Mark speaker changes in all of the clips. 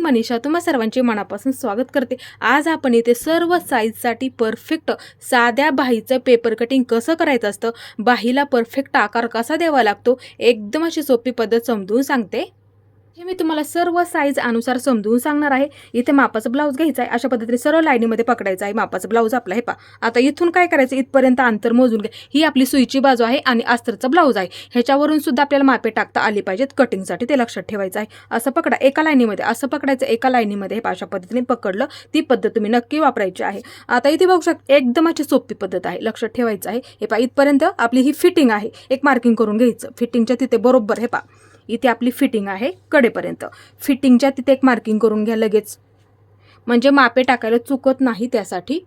Speaker 1: मनीषा तुम्हा सर्वांचे मनापासून स्वागत करते। आज आपण इथे सर्व साईजसाठी परफेक्ट साध्या बाहीचं पेपर कटिंग कसं करायचं असतं, बाहीला परफेक्ट आकार कसा द्यावा लागतो, एकदम अशी सोपी पद्धत समजून सांगते। हे मी तुम्हाला सर्व साईज अनुसार समजून सांगणार आहे। इथे मापाचं ब्लाऊज घ्यायचं आहे, अशा पद्धतीने सर्व लाईनीमध्ये पकडायचं आहे। मापाचं ब्लाऊज आपला हे पहा। आता इथून काय करायचं, इथपर्यंत अंतर मोजून घ्या। ही आपली सुईची बाजू आहे आणि अस्तरचा ब्लाऊज आहे। ह्याच्यावरून सुद्धा आपल्याला मापे टाकता आली पाहिजेत कटिंगसाठी, ते लक्षात ठेवायचं आहे। असं पकडा एका लाईनीमध्ये, असं पकडायचं एका लाईनीमध्ये। हे अशा पद्धतीने पकडलं, ती पद्धत तुम्ही नक्की वापरायची आहे। आता इथे बघू शकता एकदम अशी सोपी पद्धत आहे, लक्षात ठेवायचं आहे। हे पहा इथपर्यंत आपली ही फिटिंग आहे, एक मार्किंग करून घ्यायचं फिटिंगच्या तिथे बरोबर। हे पहा इथे आपली फिटिंग आहे कडेपर्यंत, फिटिंगच्या तिथे एक मार्किंग करून घ्या लगेच, म्हणजे मापे टाकायला चुकत नाही त्यासाठी।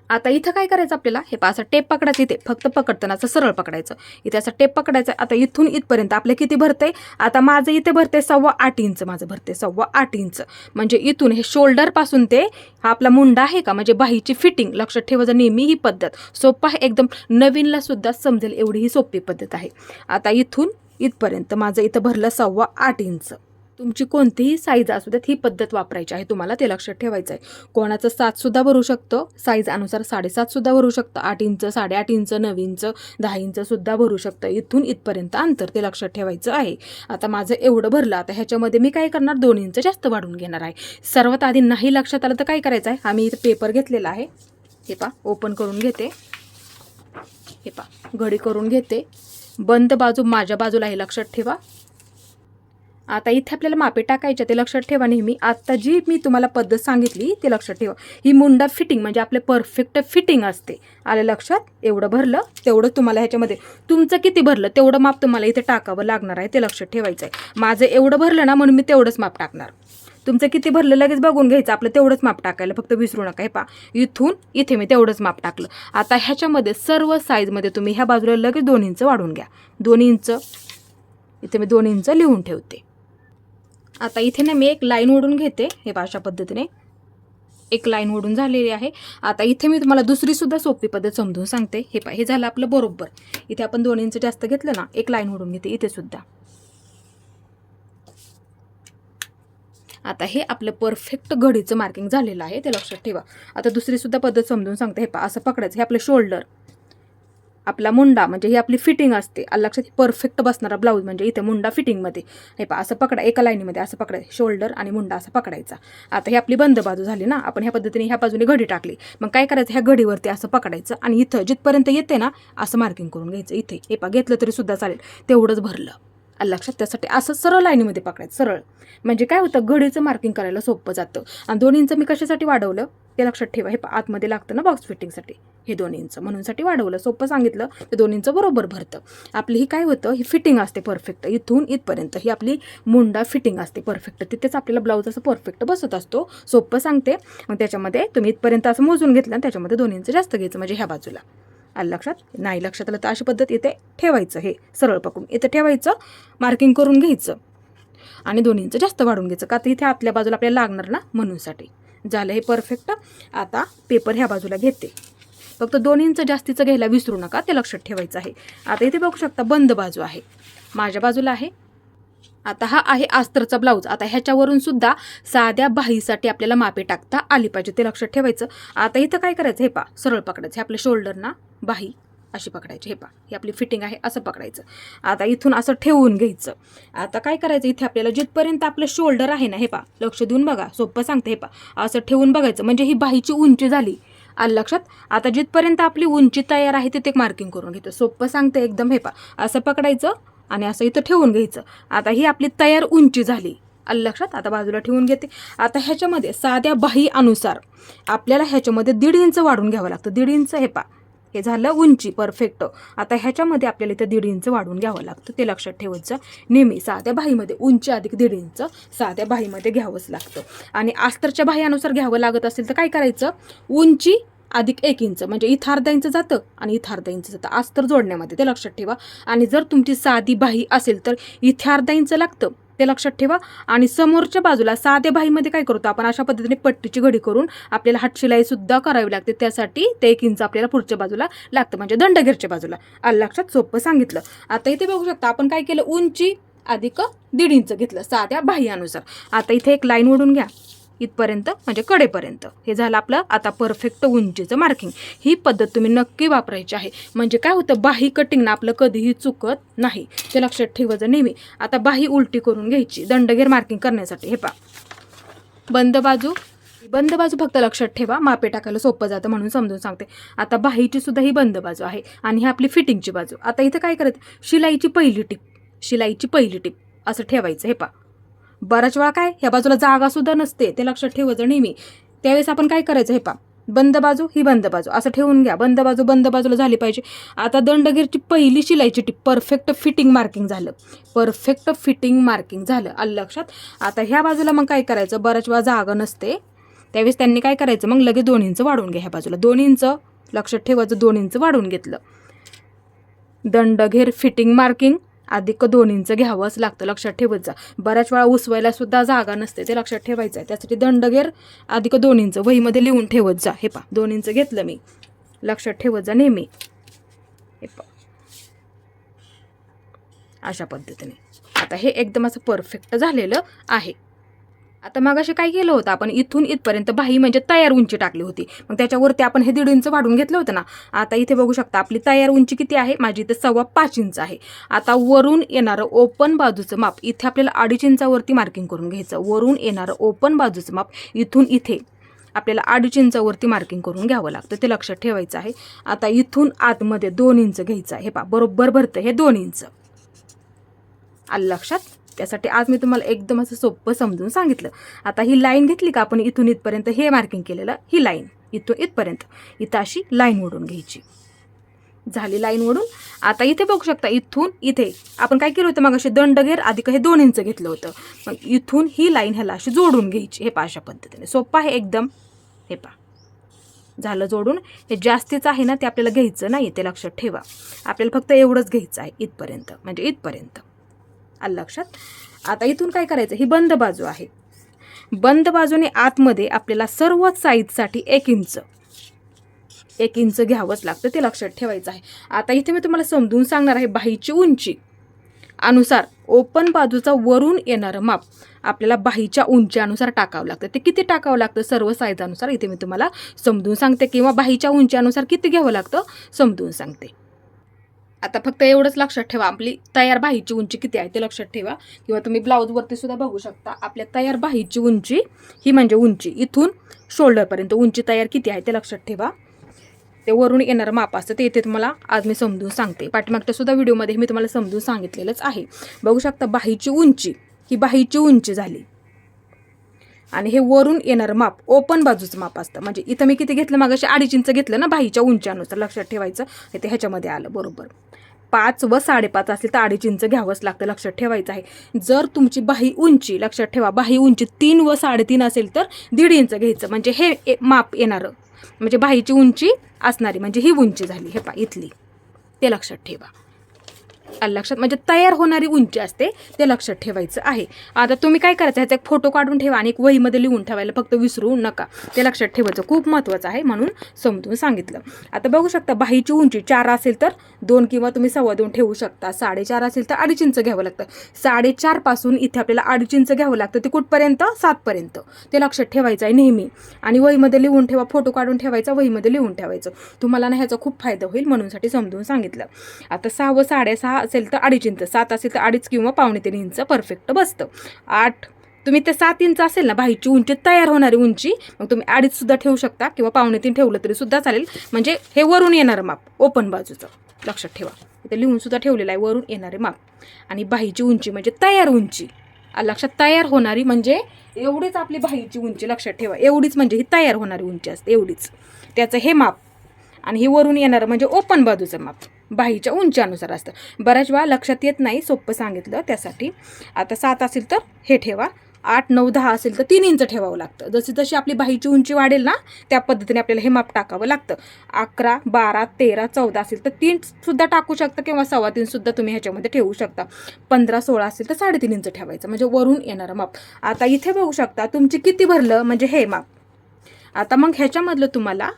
Speaker 1: आता इथं काय करायचं आपल्याला, हे पहा असं टेप पकडायचं, इथे फक्त पकडताना असं सरळ पकडायचं, इथे असं टेप पकडायचं। आता इथून इथपर्यंत आपलं किती भरतंय, आता माझं इथे भरतंय 8.25 इंच, माझं भरतंय 8.25 इंच। म्हणजे इथून हे शोल्डर पासून ते हा आपला मुंडा आहे का, म्हणजे बाहीची फिटिंग लक्षात ठेवायचं नेहमी। ही पद्धत सोपं आहे एकदम, नवीनला सुद्धा समजेल एवढी ही सोपी पद्धत आहे। आता इथून इथपर्यंत माझं इथं भरलं 8.25 इंच। तुमची कोणतीही साईज असू द्यात, ही पद्धत वापरायची आहे तुम्हाला, ते लक्षात ठेवायचं आहे। कोणाचं 7 सुद्धा भरू शकतं, साईज अनुसार 7.5 सुद्धा भरू शकतं, 8 इंच, 8.5 इंच, 9 इंच, 10 इंच सुद्धा भरू शकतं। इथून इथपर्यंत अंतर ते लक्षात ठेवायचं आहे। आता माझं एवढं भरलं, आता ह्याच्यामध्ये मी काय करणार, 2 इंच जास्त वाढवून घेणार आहे। सर्वात आधी नाही लक्षात आलं तर काय करायचं आहे, आम्ही इथं पेपर घेतलेला आहे, हे पहा ओपन करून घेते, हे पहा घडी करून घेते, बंद बाजू माझ्या बाजूला आहे, लक्षात ठेवा। आता इथे आपल्याला मापे टाकायचे, ते लक्षात ठेवा नेहमी। आता जी मी तुम्हाला पद्धत सांगितली ते लक्षात ठेवा, ही मुंडा फिटिंग म्हणजे आपले परफेक्ट फिटिंग असते। आलं लक्षात, एवढं भरलं तेवढं तुम्हाला ह्याच्यामध्ये तुमचं किती भरलं तेवढं माप तुम्हाला इथे टाकावं लागणार आहे, ते लक्षात ठेवायचं आहे। माझं एवढं भरलं ना म्हणून मी तेवढंच माप टाकणार, तुमचं किती भरलं लगेच बघून घ्यायचं, आपलं तेवढंच माप टाकायला फक्त विसरू नका। हे पहा इथून इथे मी तेवढंच माप टाकलं। आता ह्याच्यामध्ये सर्व साईजमध्ये तुम्ही ह्या बाजूला लगेच 2 इंच वाढवून घ्या, 2 इंच, इथे मी 2 इंच लिहून ठेवते। आता इथे ना मी एक लाईन ओढून घेते, हे पहा अशा पद्धतीने एक लाईन ओढून झालेली आहे। आता इथे मी तुम्हाला दुसरी सुद्धा सोपी पद्धत समजून सांगते। हे पहा हे झालं आपलं बरोबर, इथे आपण 2 इंच जास्त घेतलं ना, एक लाईन ओढून घेते इथे सुद्धा। आता हे आपलं परफेक्ट घडीचं मार्किंग झालेलं आहे, ते लक्षात ठेवा। आता दुसरी सुद्धा पद्धत समजून सांगते। हे पहा असं पकडायचं, हे आपलं शोल्डर, आपला मुंडा म्हणजे ही आपली फिटिंग असते, लक्षात परफेक्ट बसणारा ब्लाऊज म्हणजे इथे मुंडा फिटिंगमध्ये। हे पहा असं पकडा, एका लाईनीमध्ये असं पकडायचं, शोल्डर आणि मुंडा असं पकडायचा। आता ही आपली बंद बाजू झाली ना, आपण ह्या पद्धतीने ह्या बाजूने घडी टाकली, मग काय करायचं, ह्या घडीवरती असं पकडायचं आणि इथं जिथपर्यंत येते ना असं मार्किंग करून घ्यायचं। इथे हे पहा घेतलं तरी सुद्धा चालेल, तेवढंच भरलं लक्षात। त्यासाठी असं सरळ लाईनीमध्ये पकडायचं, सरळ, म्हणजे काय होतं घडीचं मार्किंग करायला सोपं जातं। आणि 2 इंच मी कशासाठी वाढवलं ते लक्षात ठेवा, हे आतमध्ये लागतं ना बॉक्स फिटिंगसाठी, हे 2 इंच म्हणूनसाठी वाढवलं, सोपं सांगितलं, ते 2 इंच बरोबर भरतं। आपली ही काय होतं, ही फिटिंग असते परफेक्ट, इथून इथपर्यंत ही आपली मुंडा फिटिंग असते परफेक्ट, तिथेच आपल्याला ब्लाऊज असं परफेक्ट बसत असतो, सोपं सांगते। मग त्याच्यामध्ये तुम्ही इथपर्यंत असं मोजून घेतलं आणि त्याच्यामध्ये 2 इंच जास्त घ्यायचं, म्हणजे ह्या बाजूला। आलं लक्षात, नाही लक्षात आलं तर अशी पद्धत इथे ठेवायचं, हे सरळ पकडून इथे ठेवायचं, मार्किंग करून घ्यायचं आणि 2 इंच जास्त वाढून घ्यायचं, का तर इथे आतल्या बाजूला आपल्याला लागणार ना म्हणूनसाठी। झालं हे परफेक्ट। आता पेपर ह्या बाजूला घेते, फक्त 2 इंच जास्तीचं घ्यायला विसरू नका, ते लक्षात ठेवायचं आहे। आता इथे बघू शकता बंद बाजू आहे, माझ्या बाजूला आहे। आता हा आहे अस्तरचा ब्लाऊज। आता ह्याच्यावरून सुद्धा साध्या बाहीसाठी आपल्याला मापे टाकता आली पाहिजे, ते लक्षात ठेवायचं। आता इथं काय करायचं, हे पहा सरळ पकडायचं, हे आपलं शोल्डर ना बाही अशी पकडायची, हे पहा ही आपली फिटिंग आहे, असं पकडायचं। आता इथून असं ठेवून घ्यायचं। आता काय करायचं, इथे आपल्याला जिथपर्यंत आपलं शोल्डर आहे ना, हे पहा लक्ष देऊन बघा, सोपं सांगते, हे पहा असं ठेवून बघायचं, म्हणजे ही बाहीची उंची झाली, आलं लक्षात। आता जिथपर्यंत आपली उंची तयार आहे तिथे एक मार्किंग करून घेतो, सोपं सांगते एकदम। हे पहा असं पकडायचं आणि असं इथं ठेवून घ्यायचं। आता ही आपली तयार उंची झाली, आलं लक्षात। आता बाजूला ठेवून घेते। आता ह्याच्यामध्ये साध्या बाही अनुसार आपल्याला ह्याच्यामध्ये 1.5 इंच वाढून घ्यावं लागतं, 1.5 इंच। हे पहा हे झालं उंची परफेक्ट। आता ह्याच्यामध्ये आपल्याला इथं 1.5 इंच वाढून घ्यावं लागतं, ते लक्षात ठेवायचं नेहमी। साध्या बाहीमध्ये उंची अधिक 1.5 इंच साध्या बाहीमध्ये घ्यावंच लागतं, आणि अस्तरच्या बाहीनुसार घ्यावं लागत असेल तर काय करायचं, उंची अधिक 1 इंच, म्हणजे इथं अर्धा इंच जातं आणि इथं अर्धा इंच जातं अस्तर जोडण्यामध्ये, ते लक्षात ठेवा। आणि जर तुमची साधी बाही असेल तर इथे अर्धा इंच लागतं, ते लक्षात ठेवा। आणि समोरच्या बाजूला साध्या बाहीमध्ये काय करतो आपण, अशा पद्धतीने पट्टीची घडी करून आपल्याला हातशिलाई सुद्धा करावी लागते, त्यासाठी ते 1 इंच आपल्याला पुढच्या बाजूला लागतं, म्हणजे दंडगेरच्या बाजूला। आलं लक्षात, सोपं सांगितलं। आता इथे बघू शकता आपण काय केलं, उंची अधिक 1.5 इंच घेतलं साध्या बाह्यानुसार. आता इथे एक लाईन ओढून घ्या इथपर्यंत, म्हणजे कडेपर्यंत. हे झालं आपलं आता परफेक्ट उंचीचं मार्किंग. ही पद्धत तुम्ही नक्की वापरायची आहे. म्हणजे काय होतं, बाही कटिंग ना आपलं कधीही चुकत नाही, ते लक्षात ठेवायचं नेहमी. आता बाही उलटी करून घ्यायची दंडगेर मार्किंग करण्यासाठी. हे पहा, बंद बाजू फक्त लक्षात ठेवा, मापे टाकायला सोपं जातं म्हणून समजून सांगते. आता बाहीची सुद्धा ही बंद बाजू आहे आणि ही आपली फिटिंगची बाजू. आता इथं काय करायचं, शिलाईची पहिली टीप असं ठेवायचं. हे पहा, बऱ्याच वेळा काय ह्या बाजूला जागा सुद्धा नसते, ते लक्षात ठेवायचं नेहमी. त्यावेळेस आपण काय करायचं, हे पहा, बंद बाजू असं ठेवून घ्या. बंद बाजूला झाली पाहिजे. आता दंडगेरची पहिली शिलाईची टीप परफेक्ट फिटिंग मार्किंग झालं. आलं लक्षात. आता ह्या बाजूला मग काय करायचं, बऱ्याच वेळा जागा नसते, त्यावेळेस त्यांनी काय करायचं, मग लगेच 2 इंच वाढवून घ्या. ह्या बाजूला 2 इंच लक्षात ठेवायचं, 2 इंच वाढवून घेतलं. दंडघेर फिटिंग मार्किंग अधिक 2 इंच घ्यावंच लागतं, लक्षात ठेवायचं. बऱ्याच वेळा उसवायला सुद्धा जागा नसते, ते लक्षात ठेवायचं आहे. त्यासाठी दंडघेर अधिक 2 इंच वहीमध्ये लिहून ठेवत जा. हे पहा, 2 इंच घेतलं मी, लक्षात ठेवत जा नेहमी. हे पहा, अशा पद्धतीने. आता हे एकदम असं परफेक्ट झालेलं आहे. आता मग असे काय केलं होतं आपण, इथून इथपर्यंत बाही म्हणजे तयार उंची टाकली होती, मग त्याच्यावरती आपण हे 1.5 इंच वाढून घेतलं होतं ना. आता इथे बघू शकता आपली तयार उंची किती आहे, माझी इथे 5.25 इंच आहे. आता वरून येणारं ओपन बाजूचं माप इथे आपल्याला 2.5 इंचावरती मार्किंग करून घ्यायचं. वरून येणारं ओपन बाजूचं माप इथून इथे आपल्याला 2.5 इंचावरती मार्किंग करून घ्यावं लागतं, ते लक्षात ठेवायचं आहे. आता इथून आतमध्ये 2 इंच घ्यायचं आहे. हे पहा, बरोबर भरतं हे 2 इंच. आलं लक्षात. त्यासाठी आज मी तुम्हाला एकदम असं सोपं समजून सांगितलं. आता ही लाईन घेतली का आपण, इथून इथपर्यंत हे मार्किंग केलेलं, ही लाईन इथून इथपर्यंत इथं अशी लाईन ओढून घ्यायची. झाली लाईन ओढून. आता इथे बघू शकता, इथून इथे आपण काय केलं होतं, मग असे दंडघेर अधिक हे 2 इंच घेतलं होतं, मग इथून ही लाईन ह्याला अशी जोडून घ्यायची. हे पहा, अशा पद्धतीने सोपं आहे एकदम. हे पहा, झालं जोडून. हे जास्तीचं आहे ना, ते आपल्याला घ्यायचं नाही, ते लक्षात ठेवा. आपल्याला फक्त एवढंच घ्यायचं आहे, इथपर्यंत, म्हणजे इथपर्यंत. आलं लक्षात. आता इथून काय करायचं, ही बंद बाजू आहे. बंद बाजूने आतमध्ये आपल्याला सर्व साईजसाठी 1 इंच घ्यावंच लागतं, ते लक्षात ठेवायचं आहे. आता इथे मी तुम्हाला समजून सांगणार आहे, बाहीची उंची अनुसार ओपन बाजूचा वरून येणारं माप आपल्याला बाहीच्या उंची अनुसार टाकावं लागतं. ते किती टाकावं लागतं सर्व साईज अनुसार इथे मी तुम्हाला समजून सांगते, किंवा बाहीच्या उंची अनुसार किती घ्यावं लागतं समजून सांगते. आता फक्त एवढंच लक्षात ठेवा, आपली तयार बाहीची उंची किती आहे ते लक्षात ठेवा, किंवा तुम्ही ब्लाऊजवरती सुद्धा बघू शकता. आपल्या तयार बाहीची उंची ही म्हणजे उंची इथून शोल्डरपर्यंत उंची तयार किती आहे ते लक्षात ठेवा. ते वरून येणारं माप असतं, ते इथे तुम्हाला आज मी समजून सांगते. पाठीमागच्या सुद्धा व्हिडिओमध्ये मी तुम्हाला समजून सांगितलेलंच आहे. बघू शकता, बाहीची उंची ही बाहीची उंची झाली, आणि हे वरून येणारं माप ओपन बाजूचं माप असतं. म्हणजे इथं मी किती घेतलं, मागाशी 2.5 इंच घेतलं ना बाहीच्या उंची अनुसार, लक्षात ठेवायचं. ते ह्याच्यामध्ये आलं बरोबर. 5 व 5.5 असेल तर 2.5 इंच घ्यावंच लागतं, लक्षात ठेवायचं आहे. जर तुमची बाही उंची, लक्षात ठेवा, बाही उंची 3 व 3.5 असेल तर 1.5 इंच घ्यायचं. म्हणजे हे माप येणारं, म्हणजे बाहीची उंची असणारी, म्हणजे ही उंची झाली. हे पहा इथली, ते लक्षात ठेवा. लक्षात, म्हणजे तयार होणारी उंची असते, ते लक्षात ठेवायचं आहे. आता तुम्ही काय करायचं, ह्याचा एक फोटो काढून ठेवा आणि एक वहीमध्ये लिहून ठेवायला फक्त विसरू नका, ते लक्षात ठेवायचं, खूप महत्त्वाचं आहे म्हणून समजून सांगितलं. आता बघू शकता, बाहीची उंची 4 असेल तर 2 किंवा तुम्ही 2.25 ठेवू शकता. 4.5 असेल तर 2.5 इंच घ्यावं लागतं. 4.5 पासून इथे आपल्याला 2.5 इंच घ्यावं लागतं, ते कुठपर्यंत, 7 पर्यंत, ते लक्षात ठेवायचं आहे नेहमी. आणि वहीमध्ये लिहून ठेवा, फोटो काढून ठेवायचा, वहीमध्ये लिहून ठेवायचं. तुम्हाला ना ह्याचा खूप फायदा होईल म्हणूनसाठी समजून सांगितलं. आता 6 व 6.5 असेल तर 2.5 इंच, 7 असेल तर 2.5 किंवा 2.25 इंच परफेक्ट बसतं. 8 तुम्ही ते 7 इंच असेल ना बाहीची उंची, तयार होणारी उंची, मग तुम्ही 2.5 सुद्धा ठेवू शकता किंवा 2.25 ठेवलं तरी सुद्धा चालेल. म्हणजे हे वरून येणारं माप ओपन बाजूचं, लक्षात ठेवा. इथे लिहून सुद्धा ठेवलेलं आहे, वरून येणारे माप. आणि बाहीची उंची म्हणजे तयार उंची, लक्षात, तयार होणारी म्हणजे एवढीच आपली बाहीची उंची, लक्षात ठेवा. एवढीच म्हणजे ही तयार होणारी उंची असते, एवढीच. त्याचं हे माप. आणि हे वरून येणारं म्हणजे ओपन बाजूचं माप बाहीच्या उंची अनुसार असतं. बऱ्याच वेळा लक्षात येत नाही, सोपं सांगितलं त्यासाठी. आता 7 असेल तर हे ठेवा, 8, 9, 10 असेल तर 3 इंच ठेवावं लागतं. जशी जशी आपली बाहीची उंची वाढेल ना, त्या पद्धतीने आपल्याला हे माप टाकावं लागतं. 11, 12, 13, 14 असेल तर 3 सुद्धा टाकू शकता किंवा 3.25 सुद्धा तुम्ही ह्याच्यामध्ये ठेवू शकता. 15, 16 असेल तर 3.5 इंच ठेवायचं, म्हणजे वरून येणारं माप. आता इथे बघू शकता तुमची किती भरलं, म्हणजे हे माप. आता मग ह्याच्यामधलं तुम्हाला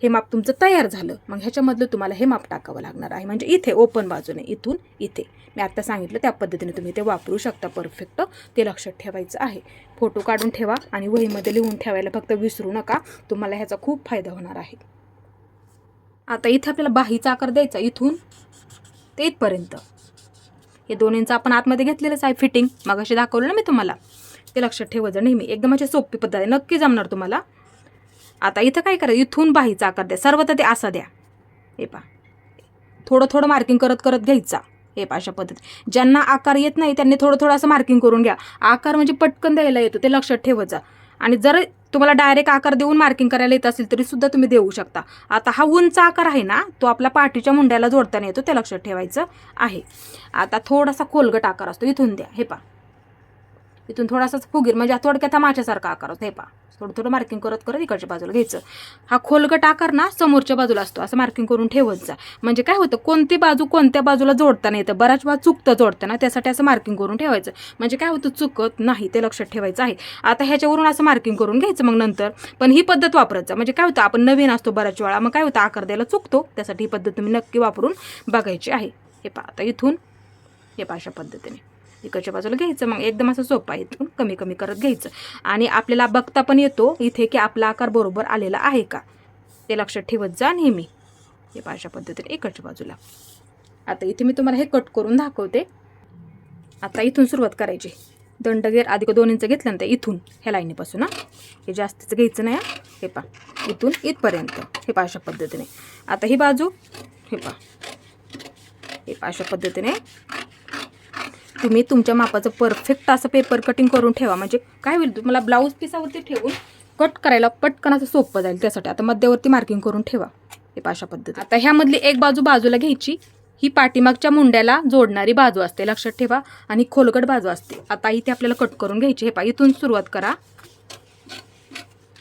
Speaker 1: हे माप तुमचं तयार झालं. मग ह्याच्यामधलं तुम्हाला हे माप टाकावं लागणार आहे. म्हणजे इथे ओपन बाजूने इथून इथे मी आता सांगितलं त्या पद्धतीने तुम्ही ते वापरू शकता परफेक्ट. ते लक्षात ठेवायचं आहे. फोटो काढून ठेवा आणि वहीमध्ये लिहून ठेवायला फक्त विसरू नका. तुम्हाला ह्याचा खूप फायदा होणार आहे. आता इथे आपल्याला बाहीचा आकार द्यायचा इथून ते इथपर्यंत. हे 2 इंच आपण आतमध्ये घेतलेलंच आहे फिटिंग. मगाशी दाखवलं ना मी तुम्हाला. ते लक्षात ठेवायचं नेहमी. एकदम अशी सोपी पद्धत आहे. नक्की जमणार तुम्हाला. आता इथं काय करायचं, इथून बाहीचा आकार द्या. सर्व तर ते असा द्या. हे पहा, थोडं थोडं मार्किंग करत करत घ्यायचा. हे पहा अशा पद्धती. ज्यांना आकार येत नाही त्यांनी थोडं थोडं असं मार्किंग करून घ्या. आकार म्हणजे पटकन द्यायला येतो, ते लक्षात ठेवायचं. आणि जर तुम्हाला डायरेक्ट आकार देऊन मार्किंग करायला येत असेल तरी सुद्धा तुम्ही देऊ शकता. आता हा उंच आकार आहे ना, तो आपला पाठीच्या मुंड्याला जोडताना येतो, ते लक्षात ठेवायचं आहे. आता थोडासा खोलगट आकार असतो, इथून द्या. हे पहा, इथून थोडासाच फुगीर म्हणजे थोडक्यात माशासारखा आकार असतो. हे पहा, थोडं थोडं मार्किंग करत करत इकडच्या बाजूला घ्यायचं. हा खोलगट आकार ना समोरच्या बाजूला असतो, असं मार्किंग करून ठेवायचं. म्हणजे काय होतं, कोणती बाजू कोणत्या बाजूला जोडताना येतं. बऱ्याच वेळा चुकतं जोडताना, त्यासाठी असं मार्किंग करून ठेवायचं. म्हणजे काय होतं, चुकत नाही, ते लक्षात ठेवायचं आहे. आता ह्याच्यावरून असं मार्किंग करून घ्यायचं मग नंतर. पण ही पद्धत वापरायचं. म्हणजे काय होतं, आपण नवीन असतो बऱ्याच वेळा, मग काय होतं आकार द्यायला चुकतो. त्यासाठी ही पद्धत तुम्ही नक्की वापरून बघायची आहे. हे पहा, आता इथून हे पहा अशा पद्धतीने इकडच्या बाजूला घ्यायचं. मग एकदम असं सोपं आहे. इथून कमी कमी करत घ्यायचं. आणि आपल्याला बघता पण येतो इथे की आपला आकार बरोबर आलेला आहे का, ते लक्षात ठेवत जा नेहमी. हे पहा अशा पद्धतीने इकडच्या बाजूला. आता इथे मी तुम्हाला हे कट करून दाखवते. आता इथून सुरुवात करायची. दंडगेर अधिक 2 इंच घेतल्यानंतर इथून ह्या लाईनीपासून हे जास्तीचं घ्यायचं नाही. हे पहा, इथून इथपर्यंत. हे पहा अशा पद्धतीने. आता ही बाजू हे पहा, हे पहा अशा पद्धतीने तुम्ही तुमच्या मापाचं परफेक्ट असं पेपर कटिंग करून ठेवा. म्हणजे काय होईल, तुम्हाला ब्लाऊज पिसावरती ठेवून कट करायला पटकन असं सोपं जाईल. त्यासाठी आता मध्यावरती मार्किंग करून ठेवा. हे अशा पद्धती. आता ह्यामधली एक बाजू बाजूला घ्यायची. ही पाठीमागच्या मुंड्याला जोडणारी बाजू असते, लक्षात ठेवा. आणि खोलगट बाजू असते. आता इथे आपल्याला कट करून घ्यायची. हे पहा, इथून सुरुवात करा.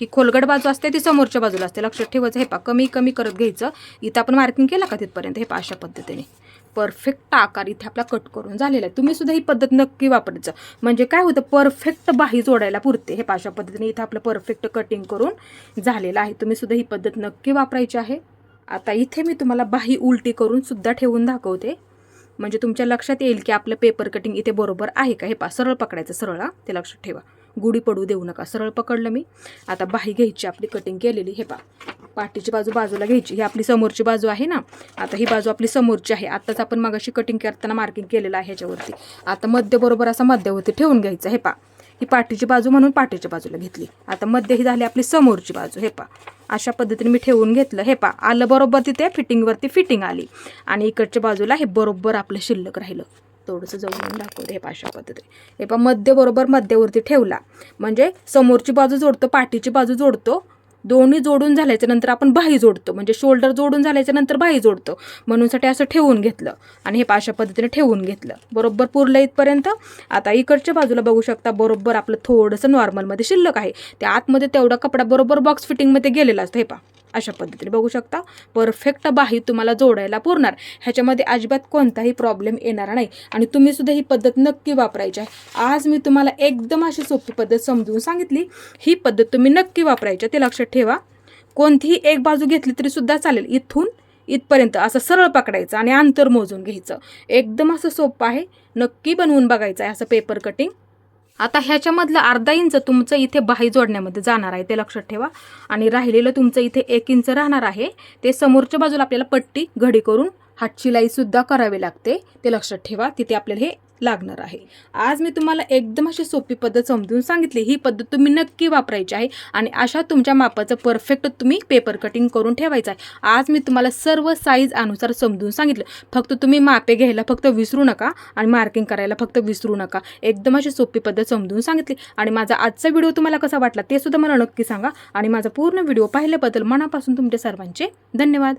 Speaker 1: ही खोलगट बाजू असते ती समोरच्या बाजूला असते, लक्षात ठेवायचं. हे पहा, कमी कमी करत घ्यायचं. इथं आपण मार्किंग केला का तिथपर्यंत. हे पहा अशा पद्धतीने परफेक्ट आकार इथे आपला कट करून झालेला आहे. तुम्ही सुद्धा ही पद्धत नक्की वापरायचं. म्हणजे काय होतं, परफेक्ट बाही जोडायला पुरते. हे अशा पद्धतीने इथं आपलं परफेक्ट कटिंग करून झालेलं आहे. तुम्ही सुद्धा ही पद्धत नक्की वापरायची आहे. आता इथे मी तुम्हाला बाही उलटी करून सुद्धा ठेवून दाखवते. म्हणजे तुमच्या लक्षात येईल की आपलं पेपर कटिंग इथे बरोबर आहे का. हे पहा, सरळ पकडायचं, सरळ, ते लक्षात ठेवा. गुढी पडू देऊ नका. सरळ पकडलं मी. आता बाही घ्यायची आपली कटिंग केलेली. हे पहा, पाठीची बाजू बाजूला घ्यायची. ही आपली समोरची बाजू आहे ना. आता ही बाजू आपली समोरची आहे. आताच आपण मगाशी कटिंग करताना मार्किंग केलेलं आहे ह्याच्यावरती. आता मध्य बरोबर असा मध्यावरती ठेवून घ्यायचं. हे पहा, ही पाठीची बाजू म्हणून पाठीच्या बाजूला घेतली. आता मध्य ही झाली आपली समोरची बाजू. हे पहा, अशा पद्धतीने मी ठेवून घेतलं. हे पहा, आलं बरोबर तिथे फिटिंगवरती फिटिंग आली. आणि इकडच्या बाजूला हे बरोबर आपलं शिल्लक राहिलं. थोडंसं जवळून दाखवते. हे पहा अशा पद्धतीने. हे पहा, मध्य बरोबर मध्यावरती ठेवला. म्हणजे समोरची बाजू जोडतो, पाठीची बाजू जोडतो. दोन्ही जोडून झाल्याच्या नंतर आपण बाही जोडतो. म्हणजे शोल्डर जोडून झाल्याच्या नंतर बाही जोडतो. म्हणूनसाठी असं ठेवून घेतलं. आणि हे अशा पद्धतीने ठेवून घेतलं. बरोबर पुरलं इथपर्यंत. आता इकडच्या बाजूला बघू शकता, बरोबर आपलं थोडंसं नॉर्मलमध्ये शिल्लक आहे. त्या आतमध्ये तेवढा कपडा बरोबर बॉक्स फिटिंगमध्ये गेलेला असतो. हे पहा, अशा पद्धतीने बघू शकता. परफेक्ट बाही तुम्हाला जोडायला पुरणार. ह्याच्यामध्ये अजिबात कोणताही प्रॉब्लेम येणार नाही. आणि तुम्ही सुद्धा ही पद्धत नक्की वापरायची आहे. आज मी तुम्हाला एकदम अशी सोपी पद्धत समजून सांगितली. ही पद्धत तुम्ही नक्की वापरायची, ते लक्षात ठेवा. कोणतीही एक बाजू घेतली तरी सुद्धा चालेल. इथून इथपर्यंत असं सरळ पकडायचं आणि अंतर मोजून घ्यायचं. एकदम असं सोपं आहे. नक्की बनवून बघायचं आहे असं पेपर कटिंग. आता ह्याच्यामधलं अर्धा इंच तुमचं इथे बाही जोडण्यामध्ये जाणार आहे, ते लक्षात ठेवा. आणि राहिलेलं तुमचं इथे 1 इंच राहणार आहे. ते समोरच्या बाजूला आपल्याला पट्टी घडी करून हातशिलाई सुद्धा करावी लागते, ते लक्षात ठेवा. तिथे आपल्याला हे लागणार आहे. आज मी तुम्हाला एकदम अशी सोपी पद्धत समजून सांगितली. ही पद्धत तुम्ही नक्की वापरायची आहे. आणि अशा तुमच्या मापाचं परफेक्ट तुम्ही पेपर कटिंग करून ठेवायचं आहे. आज मी तुम्हाला सर्व साईज अनुसार समजून सांगितलं. फक्त तुम्ही मापे घ्यायला फक्त विसरू नका आणि मार्किंग करायला फक्त विसरू नका. एकदम अशी सोपी पद्धत समजून सांगितली. आणि माझा आजचा व्हिडिओ तुम्हाला कसा वाटला ते सुद्धा मला नक्की सांगा. आणि माझा पूर्ण व्हिडिओ पाहिल्याबद्दल मनापासून तुमच्या सर्वांचे धन्यवाद.